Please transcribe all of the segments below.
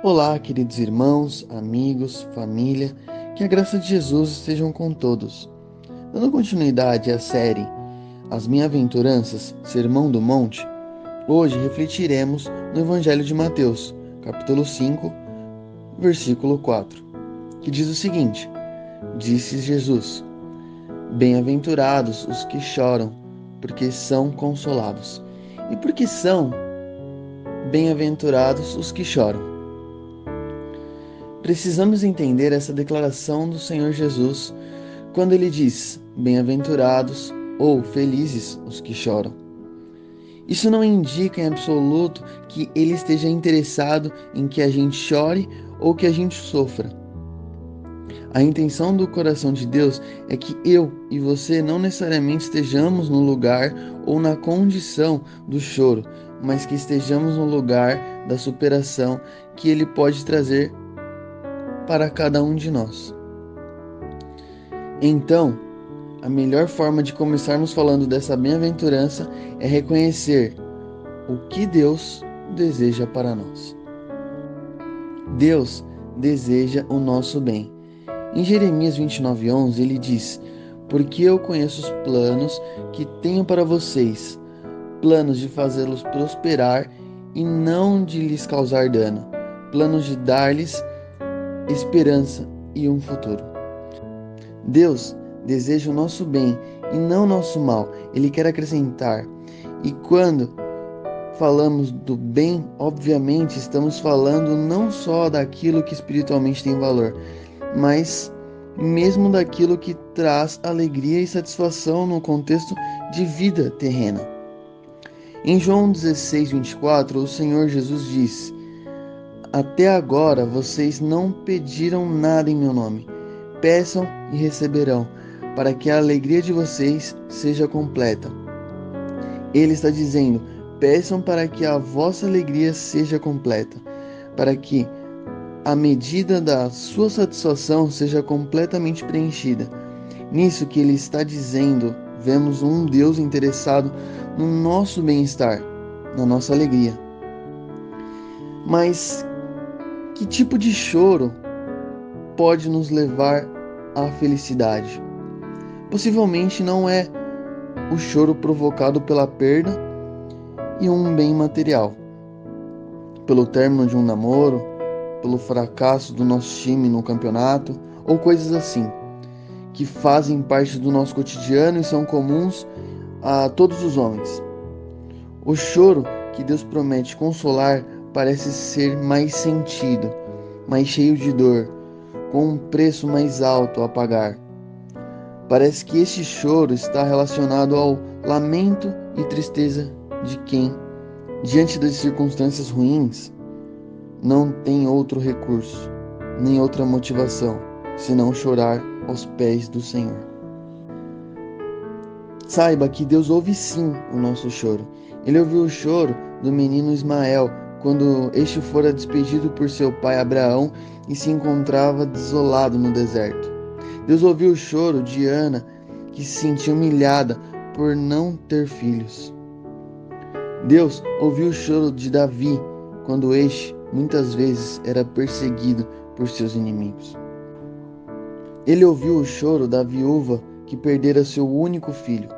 Olá, queridos irmãos, amigos, família, que a graça de Jesus estejam com todos. Dando continuidade à série As Bem-aventuranças, Sermão do Monte, hoje refletiremos no Evangelho de Mateus, capítulo 5, versículo 4, que diz o seguinte: Disse Jesus: Bem-aventurados os que choram, porque são consolados. E por que são bem-aventurados os que choram? Precisamos entender essa declaração do Senhor Jesus quando ele diz: Bem-aventurados ou felizes os que choram. Isso não indica em absoluto que ele esteja interessado em que a gente chore ou que a gente sofra. A intenção do coração de Deus é que eu e você não necessariamente estejamos no lugar ou na condição do choro, mas que estejamos no lugar da superação que ele pode trazer para cada um de nós. Então, a melhor forma de começarmos falando dessa bem-aventurança é reconhecer o que Deus deseja para nós. Deus deseja o nosso bem. Em Jeremias 29:11, ele diz: Porque eu conheço os planos que tenho para vocês, planos de fazê-los prosperar e não de lhes causar dano, planos de dar-lhes esperança e um futuro. Deus deseja o nosso bem e não o nosso mal. Ele quer acrescentar. E quando falamos do bem, obviamente estamos falando não só daquilo que espiritualmente tem valor, mas mesmo daquilo que traz alegria e satisfação no contexto de vida terrena. Em João 16:24, o Senhor Jesus diz: Até agora vocês não pediram nada em meu nome. Peçam e receberão, para que a alegria de vocês seja completa. Ele está dizendo: peçam para que a vossa alegria seja completa, para que a medida da sua satisfação seja completamente preenchida. Nisso que ele está dizendo, vemos um Deus interessado no nosso bem-estar, na nossa alegria. Mas que tipo de choro pode nos levar à felicidade? Possivelmente não é o choro provocado pela perda e um bem material, pelo término de um namoro, pelo fracasso do nosso time no campeonato ou coisas assim, que fazem parte do nosso cotidiano e são comuns a todos os homens. O choro que Deus promete consolar parece ser mais sentido, mais cheio de dor, com um preço mais alto a pagar. Parece que este choro está relacionado ao lamento e tristeza de quem, diante das circunstâncias ruins, não tem outro recurso, nem outra motivação, senão chorar aos pés do Senhor. Saiba que Deus ouve sim o nosso choro. Ele ouviu o choro do menino Ismael, quando este fora despedido por seu pai Abraão e se encontrava desolado no deserto. Deus ouviu o choro de Ana, que se sentia humilhada por não ter filhos. Deus ouviu o choro de Davi, quando este, muitas vezes, era perseguido por seus inimigos. Ele ouviu o choro da viúva que perdera seu único filho.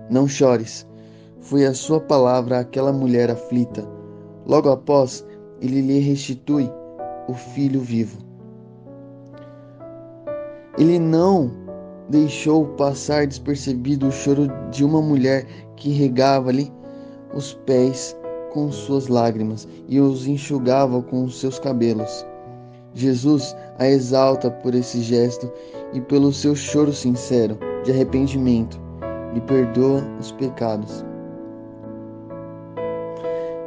Não chores, foi a sua palavra àquela mulher aflita. Logo após, ele lhe restitui o filho vivo. Ele não deixou passar despercebido o choro de uma mulher que regava-lhe os pés com suas lágrimas e os enxugava com os seus cabelos. Jesus a exalta por esse gesto e pelo seu choro sincero de arrependimento. Lhe perdoa os pecados.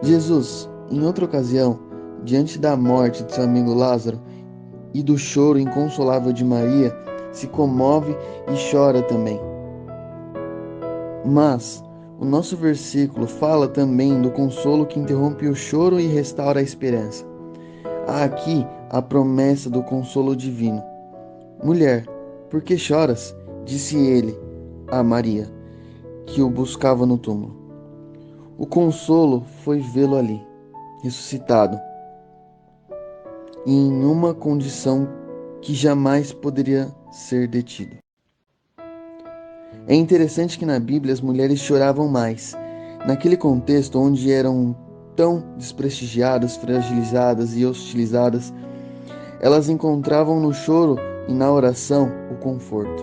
Jesus, em outra ocasião, diante da morte de seu amigo Lázaro e do choro inconsolável de Maria, se comove e chora também. Mas o nosso versículo fala também do consolo que interrompe o choro e restaura a esperança. Há aqui a promessa do consolo divino. Mulher, por que choras? Disse ele a Maria, que o buscava no túmulo. O consolo foi vê-lo ali, ressuscitado. e em uma condição que jamais poderia ser detida. É interessante que na Bíblia as mulheres choravam mais. Naquele contexto onde eram tão desprestigiadas, fragilizadas e hostilizadas, elas encontravam no choro e na oração o conforto.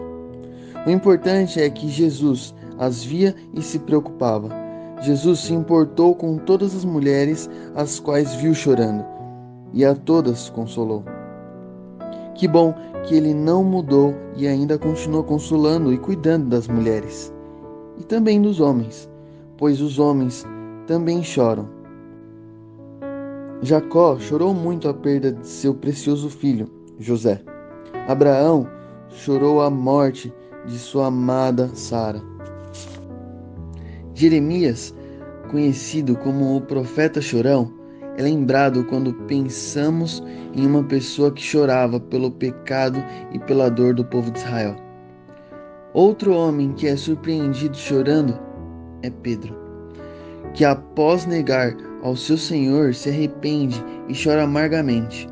O importante é que Jesus as via e se preocupava. Jesus se importou com todas as mulheres as quais viu chorando, e a todas consolou. Que bom que ele não mudou e ainda continua consolando e cuidando das mulheres, e também dos homens, pois os homens também choram. Jacó chorou muito a perda de seu precioso filho, José. Abraão chorou a morte de sua amada Sara. Jeremias, conhecido como o profeta chorão, é lembrado quando pensamos em uma pessoa que chorava pelo pecado e pela dor do povo de Israel. Outro homem que é surpreendido chorando é Pedro, que após negar ao seu Senhor se arrepende e chora amargamente.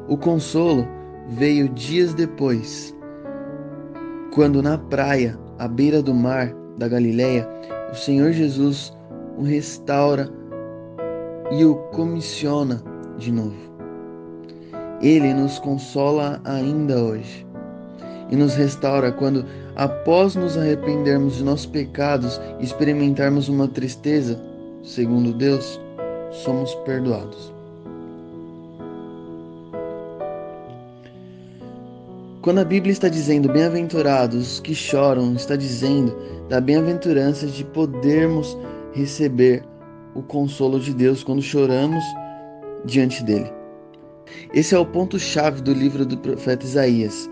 O consolo veio dias depois, quando na praia, à beira do mar da Galileia, o Senhor Jesus o restaura e o comissiona de novo. Ele nos consola ainda hoje e nos restaura quando, após nos arrependermos de nossos pecados e experimentarmos uma tristeza, segundo Deus, somos perdoados. Quando a Bíblia está dizendo bem-aventurados os que choram, está dizendo da bem-aventurança de podermos receber o consolo de Deus quando choramos diante dele. Esse é o ponto-chave do livro do profeta Isaías,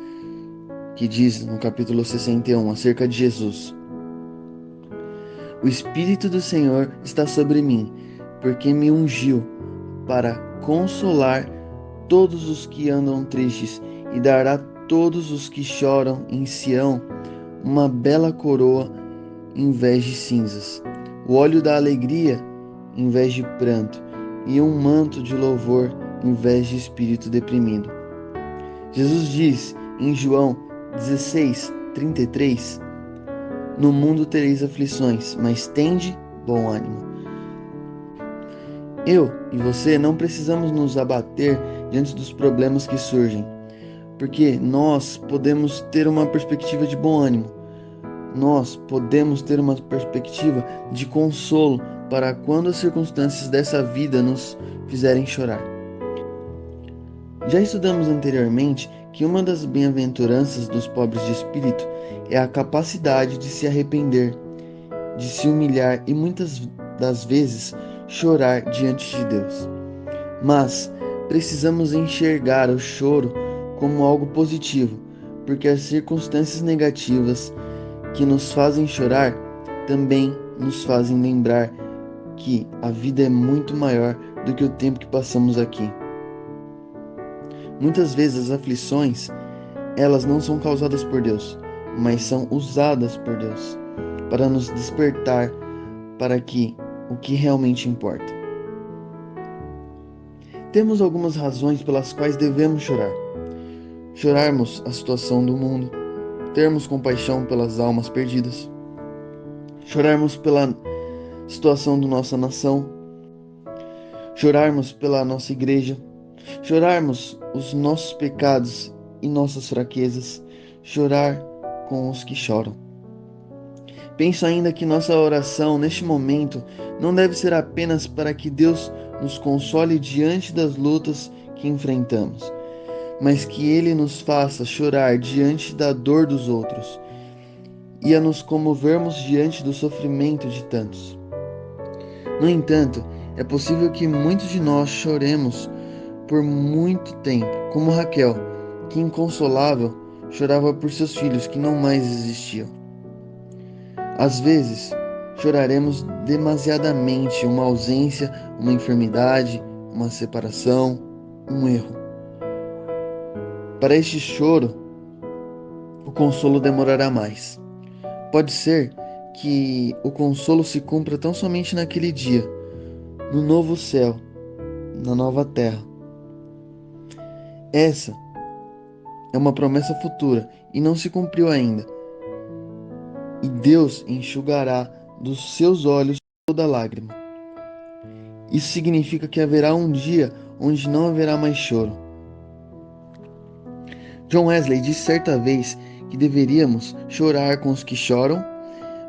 que diz no capítulo 61 acerca de Jesus: O Espírito do Senhor está sobre mim, porque me ungiu para consolar todos os que andam tristes e dar a todos os que choram em Sião uma bela coroa em vez de cinzas, o óleo da alegria em vez de pranto e um manto de louvor em vez de espírito deprimido. Jesus diz em João 16:33: No mundo tereis aflições, mas tende bom ânimo. Eu e você não precisamos nos abater diante dos problemas que surgem, porque nós podemos ter uma perspectiva de bom ânimo. Nós podemos ter uma perspectiva de consolo para quando as circunstâncias dessa vida nos fizerem chorar. Já estudamos anteriormente que uma das bem-aventuranças dos pobres de espírito é a capacidade de se arrepender, de se humilhar e muitas das vezes chorar diante de Deus. Mas precisamos enxergar o choro como algo positivo, porque as circunstâncias negativas que nos fazem chorar também nos fazem lembrar que a vida é muito maior do que o tempo que passamos aqui. Muitas vezes as aflições, elas não são causadas por Deus, mas são usadas por Deus para nos despertar para o que realmente importa. Temos algumas razões pelas quais devemos chorar. Chorarmos a situação do mundo, termos compaixão pelas almas perdidas, chorarmos pela situação da nossa nação, chorarmos pela nossa igreja, chorarmos os nossos pecados e nossas fraquezas, chorar com os que choram. Penso ainda que nossa oração neste momento não deve ser apenas para que Deus nos console diante das lutas que enfrentamos, mas que Ele nos faça chorar diante da dor dos outros e a nos comovermos diante do sofrimento de tantos. No entanto, é possível que muitos de nós choremos por muito tempo, como Raquel, que inconsolável chorava por seus filhos que não mais existiam. Às vezes, choraremos demasiadamente uma ausência, uma enfermidade, uma separação, um erro. Para este choro, o consolo demorará mais. Pode ser que o consolo se cumpra tão somente naquele dia, no novo céu, na nova terra. Essa é uma promessa futura e não se cumpriu ainda. E Deus enxugará dos seus olhos toda lágrima. Isso significa que haverá um dia onde não haverá mais choro. John Wesley disse certa vez que deveríamos chorar com os que choram,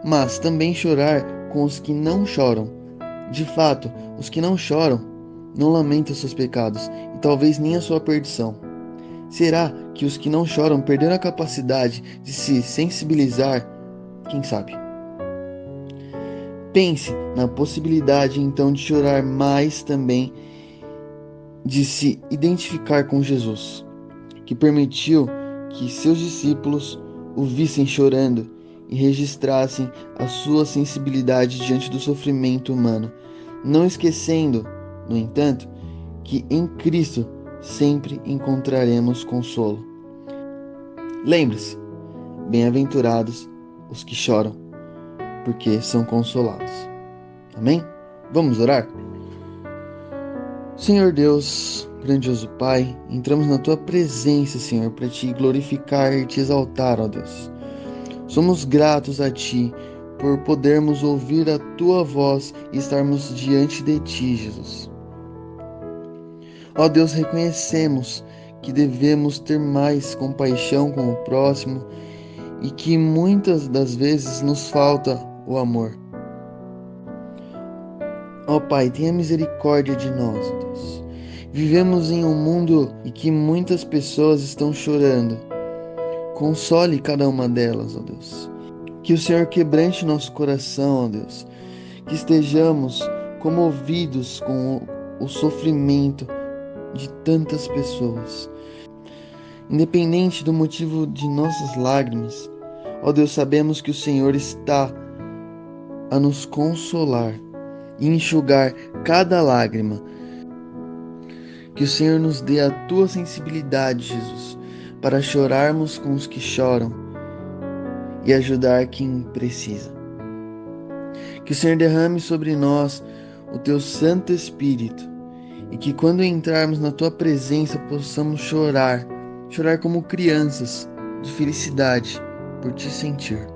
mas também chorar com os que não choram. De fato, os que não choram não lamentam seus pecados e talvez nem a sua perdição. Será que os que não choram perderam a capacidade de se sensibilizar? Quem sabe? Pense na possibilidade então de chorar, mais também de se identificar com Jesus, que permitiu que seus discípulos o vissem chorando e registrassem a sua sensibilidade diante do sofrimento humano, não esquecendo, no entanto, que em Cristo sempre encontraremos consolo. Lembre-se, bem-aventurados os que choram, porque são consolados. Amém? Vamos orar? Senhor Deus, grandioso Pai, entramos na Tua presença, Senhor, para Te glorificar e Te exaltar, ó Deus. Somos gratos a Ti por podermos ouvir a Tua voz e estarmos diante de Ti, Jesus. Ó Deus, reconhecemos que devemos ter mais compaixão com o próximo e que muitas das vezes nos falta o amor. Ó Pai, tenha misericórdia de nós, ó Deus. Vivemos em um mundo em que muitas pessoas estão chorando. Console cada uma delas, ó Deus. Que o Senhor quebrante nosso coração, ó Deus. Que estejamos comovidos com o sofrimento de tantas pessoas. Independente do motivo de nossas lágrimas, ó Deus, sabemos que o Senhor está a nos consolar e enxugar cada lágrima. Que o Senhor nos dê a Tua sensibilidade, Jesus, para chorarmos com os que choram e ajudar quem precisa. Que o Senhor derrame sobre nós o Teu Santo Espírito e que quando entrarmos na Tua presença possamos chorar como crianças de felicidade por Te sentir.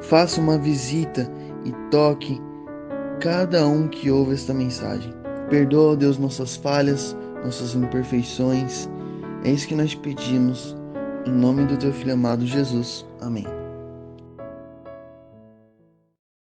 Faça uma visita e toque cada um que ouve esta mensagem. Perdoa, Deus, nossas falhas, nossas imperfeições. É isso que nós pedimos, em nome do Teu Filho amado Jesus. Amém.